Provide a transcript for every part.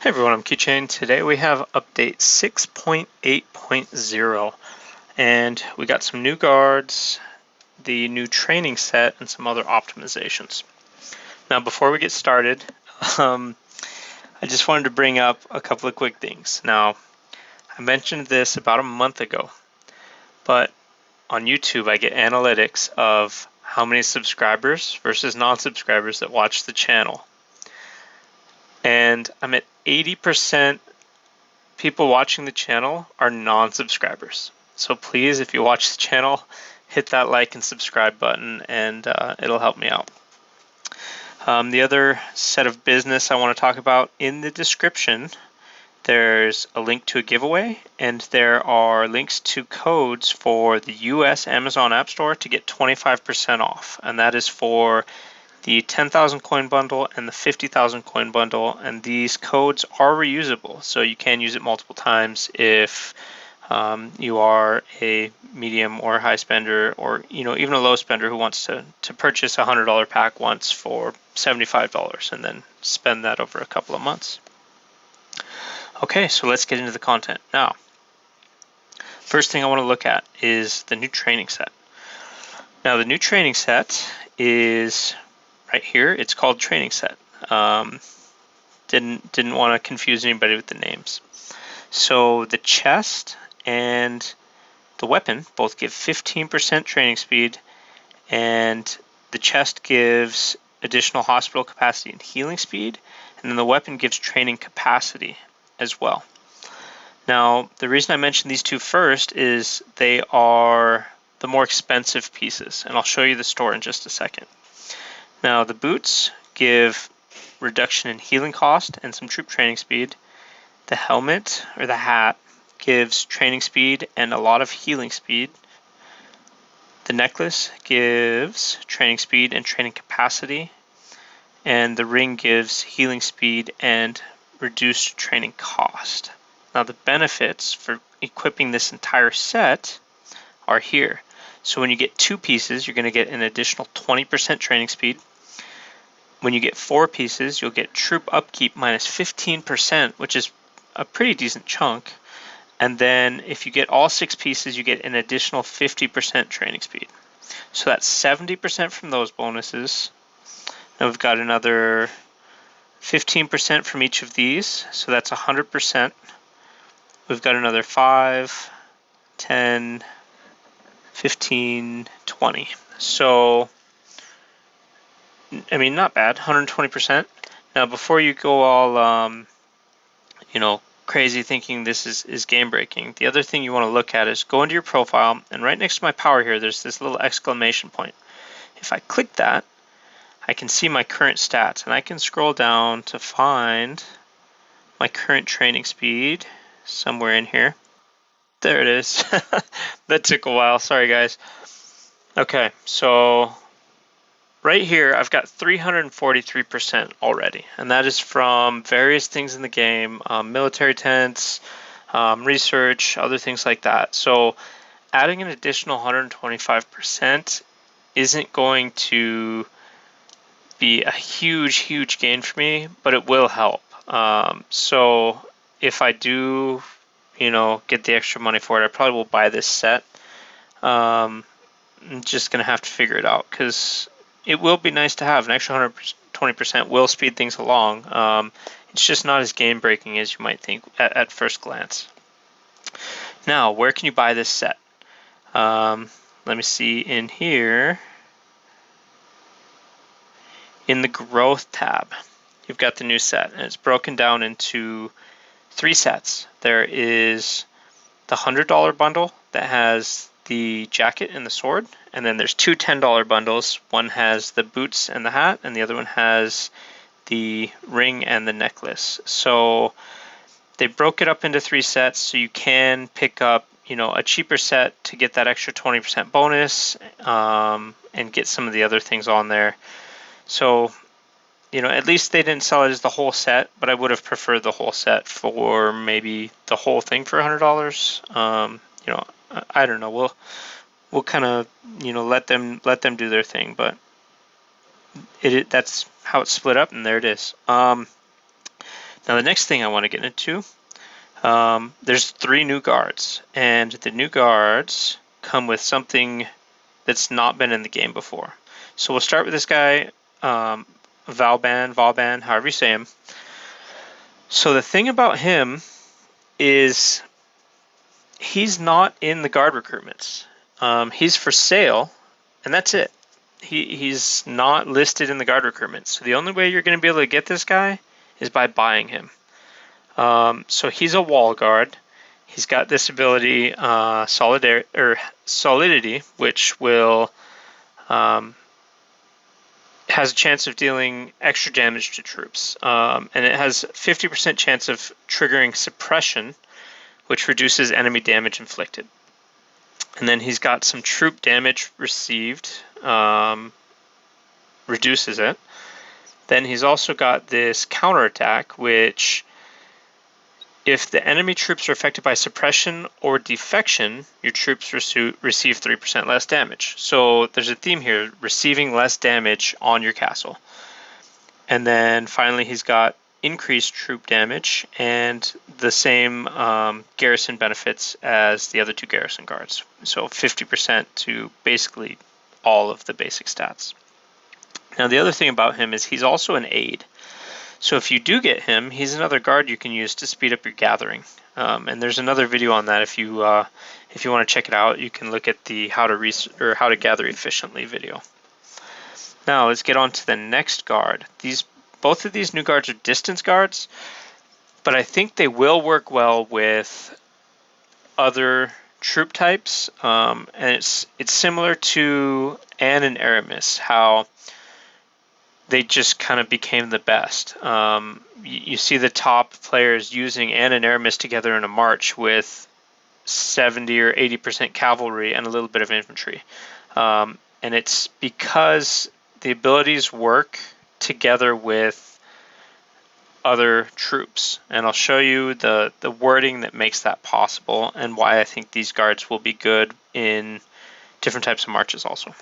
Hey everyone, I'm Keychain. Today we have update 6.8.0 and we got some new guards, the new training set, and some other optimizations. Now before we get started, I just wanted to bring up a couple of quick things. Now, I mentioned this about a month ago, but on YouTube I get analytics of how many subscribers versus non-subscribers that watch the channel. And I'm at 80% people watching the channel are non-subscribers. So please, if you watch the channel, hit that like and subscribe button and it'll help me out. The other set of business I want to talk about, in the description, there's a link to a giveaway and there are links to codes for the US Amazon App Store to get 25% off. And that is for the 10,000 coin bundle and the 50,000 coin bundle, and these codes are reusable, so you can use it multiple times if you are a medium or high spender, or even a low spender who wants to purchase a $100 pack once for $75 and then spend that over a couple of months. Okay, so let's get into the content now. First thing I want to look at is the new training set. Now the new training set is right here. It's called training set. Didn't want to confuse anybody with the names. So the chest and the weapon both give 15% training speed, and the chest gives additional hospital capacity and healing speed, and then the weapon gives training capacity as well. Now, the reason I mentioned these two first is they are the more expensive pieces, and I'll show you the store in just a second. Now, the boots give reduction in healing cost and some troop training speed. The helmet, or the hat, gives training speed and a lot of healing speed. The necklace gives training speed and training capacity. And the ring gives healing speed and reduced training cost. Now, the benefits for equipping this entire set are here. So when you get two pieces, you're going to get an additional 20% training speed. When you get four pieces, you'll get troop upkeep minus 15%, which is a pretty decent chunk. And then if you get all six pieces, you get an additional 50% training speed. So that's 70% from those bonuses. Now we've got another 15% from each of these, so that's 100%. We've got another 5, 10, 15, 20. So I mean, not bad, 120%. Now, before you go all, crazy thinking this is game breaking, the other thing you want to look at is go into your profile, and right next to my power here, there's this little exclamation point. If I click that, I can see my current stats, and I can scroll down to find my current training speed somewhere in here. There it is. That took a while. Sorry, guys. Okay, so right here, I've got 343% already, and that is from various things in the game, military tents, research, other things like that. So adding an additional 125% isn't going to be a huge gain for me, but it will help. So if I do, get the extra money for it, I probably will buy this set. I'm just going to have to figure it out, because it will be nice to have. An extra 120% will speed things along. It's just not as game breaking as you might think at first glance. Now, where can you buy this set? Let me see in here. In the growth tab, you've got the new set, and it's broken down into 3 sets. There is the $100 bundle that has the jacket and the sword, and then there's 2 $10 bundles. One has the boots and the hat, and the other one has the ring and the necklace. So they broke it up into 3 sets, so you can pick up a cheaper set to get that extra 20% bonus, and get some of the other things on there. So at least they didn't sell it as the whole set, but I would have preferred the whole set for maybe the whole thing for $100. I don't know. We'll kind of let them do their thing, but that's how it's split up, and there it is. Now the next thing I want to get into, there's 3 new guards, and the new guards come with something that's not been in the game before. So we'll start with this guy, Valban, however you say him. So the thing about him is he's not in the guard recruitments. He's for sale, and that's it. He's not listed in the guard recruitments. So the only way you're going to be able to get this guy is by buying him. So he's a wall guard. He's got this ability, Solidity, which will has a chance of dealing extra damage to troops, and it has 50% chance of triggering Suppression, which reduces enemy damage inflicted. And then he's got some troop damage received, reduces it. Then he's also got this counterattack, which if the enemy troops are affected by suppression or defection, your troops receive 3% less damage. So there's a theme here, receiving less damage on your castle. And then finally he's got increased troop damage and the same garrison benefits as the other 2 garrison guards. So 50% to basically all of the basic stats. Now the other thing about him is he's also an aid. So if you do get him, he's another guard you can use to speed up your gathering. And there's another video on that. If you want to check it out, you can look at the how to gather efficiently video. Now let's get on to the next guard. Both of these new guards are distance guards, but I think they will work well with other troop types. And it's similar to Anne and Aramis, how they just kind of became the best. You see the top players using Anne and Aramis together in a march with 70 or 80% cavalry and a little bit of infantry. And it's because the abilities work together with other troops. And I'll show you the wording that makes that possible and why I think these guards will be good in different types of marches also.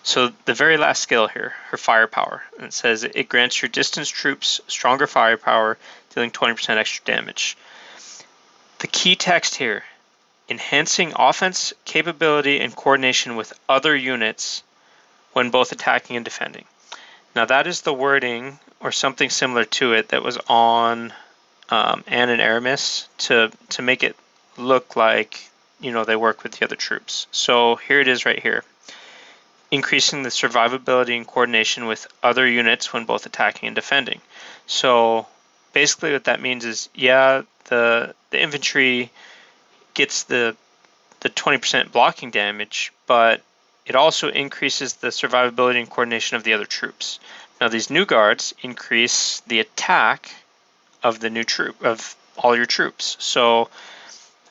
So the very last skill here, her firepower. And it says it grants your distance troops stronger firepower, dealing 20% extra damage. The key text here, enhancing offense capability and coordination with other units when both attacking and defending. Now that is the wording or something similar to it that was on Anne and Aramis to make it look like, they work with the other troops. So here it is right here. Increasing the survivability and coordination with other units when both attacking and defending. So basically what that means is, yeah, the infantry gets the 20% blocking damage, but it also increases the survivability and coordination of the other troops. Now these new guards increase the attack of the new troop, of all your troops. So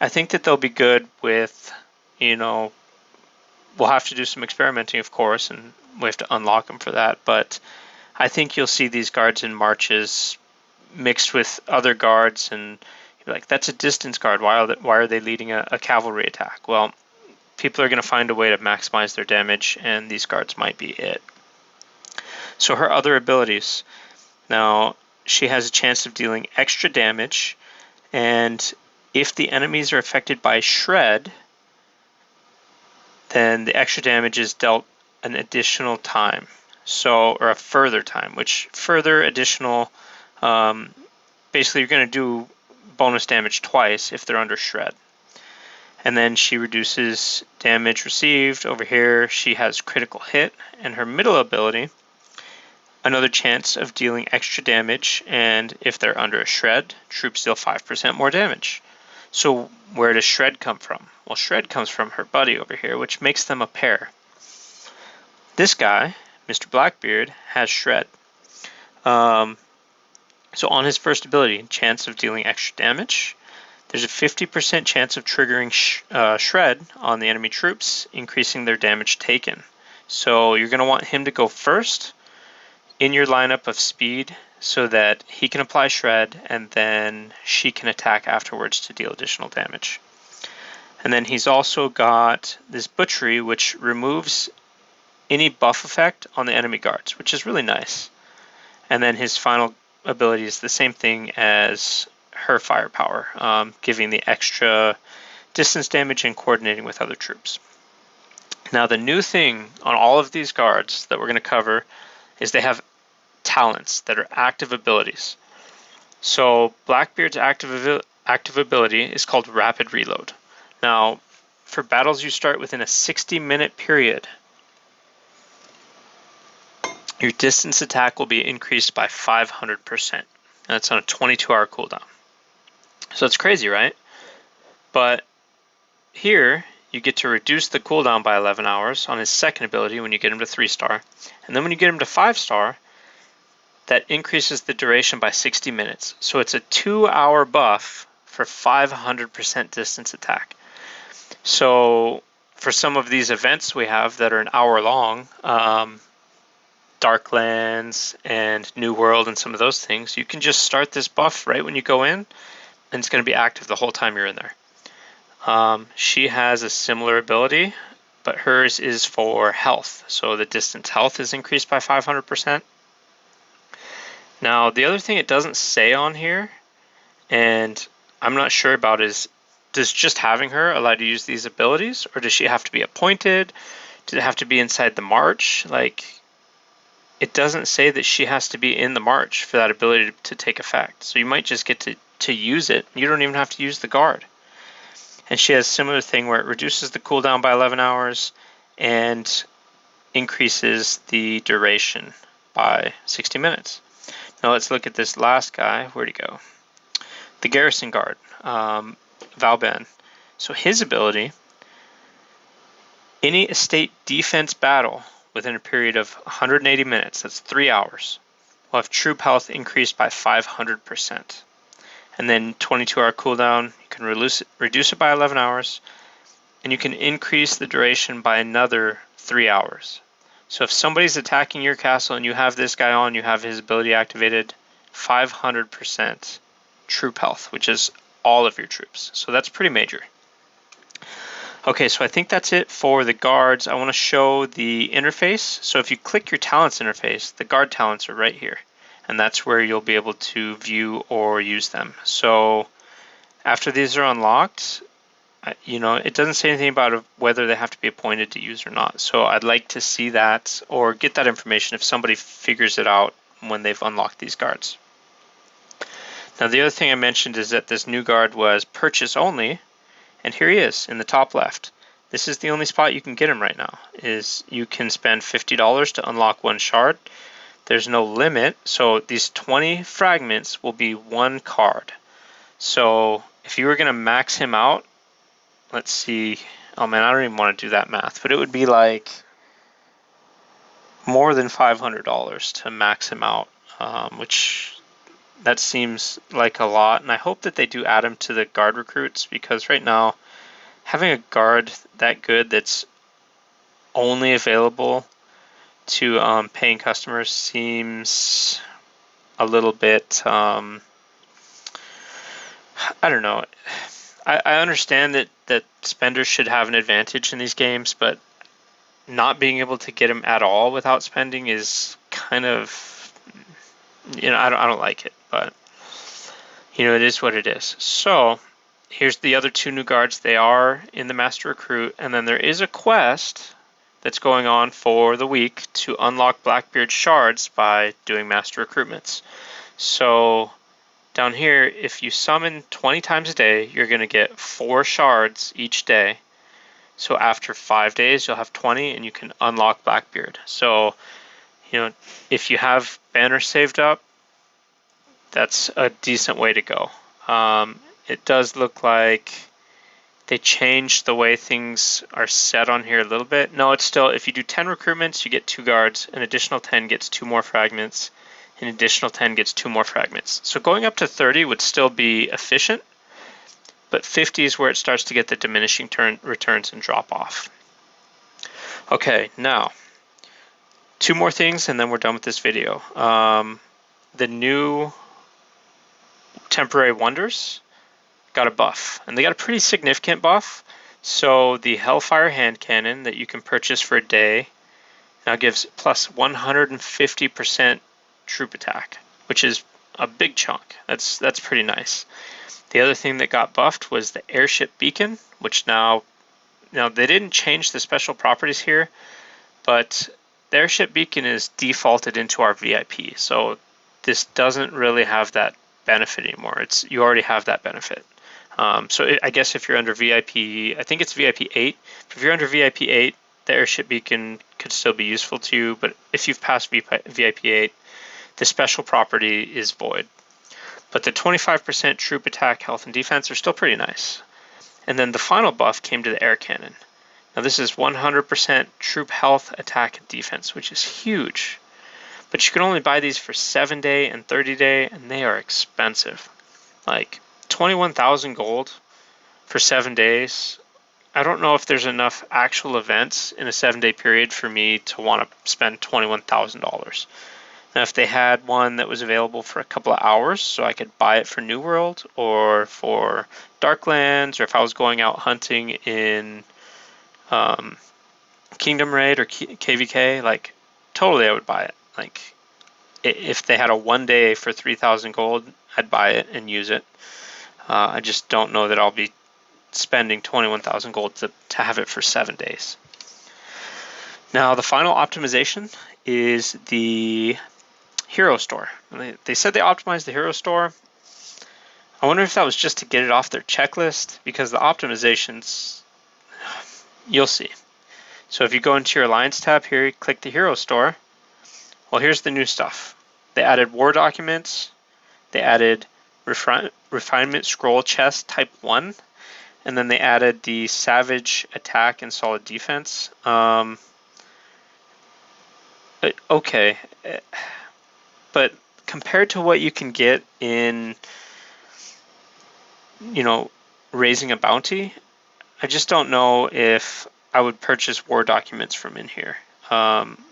I think that they'll be good with, we'll have to do some experimenting, of course, and we have to unlock them for that. But I think you'll see these guards in marches mixed with other guards, and you'll be like, that's a distance guard. Why are they leading a cavalry attack? Well, people are going to find a way to maximize their damage, and these guards might be it. So her other abilities. Now, she has a chance of dealing extra damage, and if the enemies are affected by shred, then the extra damage is dealt an additional time, or a further time, which further additional, basically you're going to do bonus damage twice if they're under shred. And then she reduces damage received. Over here she has critical hit, and her middle ability, another chance of dealing extra damage, and if they're under a shred, troops deal 5% more damage. So where does shred come from? Well, shred comes from her buddy over here, which makes them a pair. This guy, Mr. Blackbeard, has shred. So on his first ability, chance of dealing extra damage, there's a 50% chance of triggering shred on the enemy troops, increasing their damage taken. So you're going to want him to go first in your lineup of speed so that he can apply shred and then she can attack afterwards to deal additional damage. And then he's also got this butchery, which removes any buff effect on the enemy guards, which is really nice. And then his final ability is the same thing as her firepower, giving the extra distance damage and coordinating with other troops. Now the new thing on all of these guards that we're going to cover is they have talents that are active abilities. So Blackbeard's active ability is called Rapid Reload. Now, for battles you start within a 60-minute period, your distance attack will be increased by 500%. That's on a 22-hour cooldown. So it's crazy, right? But here, you get to reduce the cooldown by 11 hours on his second ability when you get him to 3-star. And then when you get him to 5-star, that increases the duration by 60 minutes. So it's a 2-hour buff for 500% distance attack. So for some of these events we have that are an hour long, Darklands and New World and some of those things, you can just start this buff right when you go in, and it's going to be active the whole time you're in there. She has a similar ability, but hers is for health. So the distance health is increased by 500%. Now, the other thing it doesn't say on here, and I'm not sure about, is does just having her allow you to use these abilities, or does she have to be appointed? Does it have to be inside the march? Like, it doesn't say that she has to be in the march for that ability to take effect. So you might just get to use it. You don't even have to use the guard. And she has a similar thing where it reduces the cooldown by 11 hours and increases the duration by 60 minutes. Now let's look at this last guy. Where'd he go? The Garrison Guard, Valben. So his ability, any estate defense battle within a period of 180 minutes, that's 3 hours, will have troop health increased by 500%. And then 22-hour cooldown, you can reduce it by 11 hours, and you can increase the duration by another 3 hours. So if somebody's attacking your castle and you have this guy on, you have his ability activated, 500% troop health, which is all of your troops. So that's pretty major. Okay, so I think that's it for the guards. I want to show the interface. So if you click your talents interface, the guard talents are right here. And that's where you'll be able to view or use them. So after these are unlocked, it doesn't say anything about whether they have to be appointed to use or not. So I'd like to see that or get that information if somebody figures it out when they've unlocked these guards. Now the other thing I mentioned is that this new guard was purchase only, and here he is in the top left. This is the only spot you can get him right now, is you can spend $50 to unlock one shard. There's no limit, so these 20 fragments will be one card. So if you were going to max him out, let's see, oh man, I don't even want to do that math, but it would be like more than $500 to max him out, which that seems like a lot. And I hope that they do add him to the guard recruits, because right now having a guard that good that's only available to paying customers seems a little bit, I don't know. I understand that spenders should have an advantage in these games, but not being able to get them at all without spending is kind of, I don't like it, but it is what it is. So here's the other two new guards. They are in the Master Recruit, and then there is a quest that's going on for the week to unlock Blackbeard shards by doing Master Recruitments. So down here, if you summon 20 times a day, you're going to get 4 shards each day. So after 5 days, you'll have 20, and you can unlock Blackbeard. So, if you have Banner saved up, that's a decent way to go. It does look like they changed the way things are set on here a little bit. No, it's still, if you do 10 recruitments, you get 2 guards. An additional 10 gets 2 more fragments. An additional 10 gets 2 more fragments. So going up to 30 would still be efficient, but 50 is where it starts to get the diminishing returns and drop off. Okay, now, 2 more things and then we're done with this video. The new temporary wonders got a buff, and they got a pretty significant buff. So the Hellfire hand cannon that you can purchase for a day now gives plus 150% troop attack, which is a big chunk. That's pretty nice. The other thing that got buffed was the airship beacon, which now they didn't change the special properties here, but the airship beacon is defaulted into our VIP. So this doesn't really have that benefit anymore. You already have that benefit. I guess if you're under VIP, I think it's VIP 8. If you're under VIP 8, the airship beacon could still be useful to you, but if you've passed VIP 8, the special property is void. But the 25% troop attack, health, and defense are still pretty nice. And then the final buff came to the air cannon. Now this is 100% troop health, attack, and defense, which is huge. But you can only buy these for 7-day and 30-day, and they are expensive. Like 21,000 gold for 7 days. I don't know if there's enough actual events in a 7-day period for me to want to spend $21,000. Now, if they had one that was available for a couple of hours, so I could buy it for New World or for Darklands, or if I was going out hunting in Kingdom Raid or KVK, like totally I would buy it. Like if they had a 1 day for 3,000 gold, I'd buy it and use it. I just don't know that I'll be spending 21,000 gold to have it for 7 days. Now the final optimization is the hero store. They said they optimized the hero store. I wonder if that was just to get it off their checklist, because the optimizations, you'll see. So if you go into your Alliance tab here, you click the hero store. Well, here's the new stuff. They added war documents. They added refinement scroll chest type 1. And then they added the savage attack and solid defense. Okay. But compared to what you can get in, raising a bounty, I just don't know if I would purchase war documents from in here.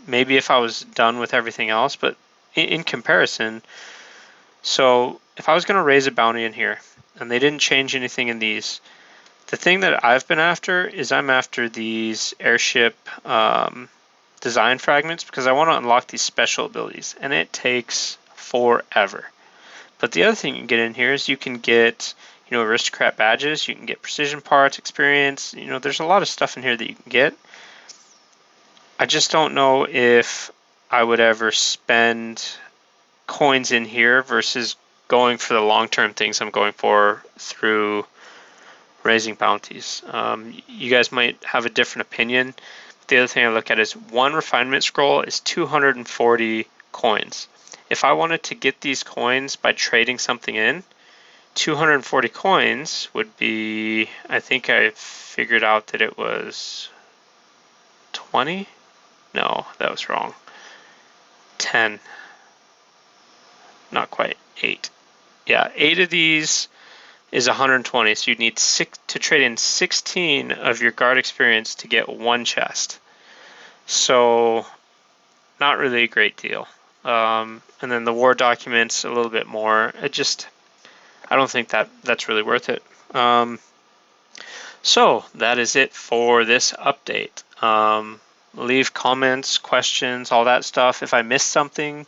Maybe if I was done with everything else, but in comparison, so if I was going to raise a bounty in here, and they didn't change anything in these, the thing that I've been after is I'm after these airship design fragments, because I want to unlock these special abilities, and it takes forever. But the other thing you can get in here is you can get, aristocrat badges, you can get precision parts, experience, there's a lot of stuff in here that you can get. I just don't know if I would ever spend coins in here versus going for the long-term things I'm going for through raising bounties. You guys might have a different opinion. The other thing I look at is one refinement scroll is 240 coins. If I wanted to get these coins by trading something in, 240 coins would be, I think I figured out that it was 20? No, that was wrong. 10. Not quite. 8. Yeah, 8 of these is 120, so you'd need to trade in 16 of your guard experience to get one chest. So, not really a great deal. And then the war documents a little bit more. I don't think that's really worth it. So that is it for this update. Leave comments, questions, all that stuff. If I missed something,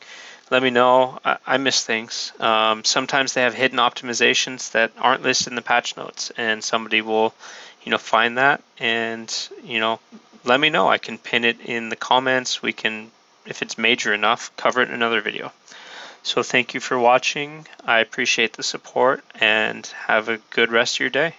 let me know. I miss things. Sometimes they have hidden optimizations that aren't listed in the patch notes, and somebody will, find that and, let me know. I can pin it in the comments. We can, if it's major enough, cover it in another video. So thank you for watching. I appreciate the support, and have a good rest of your day.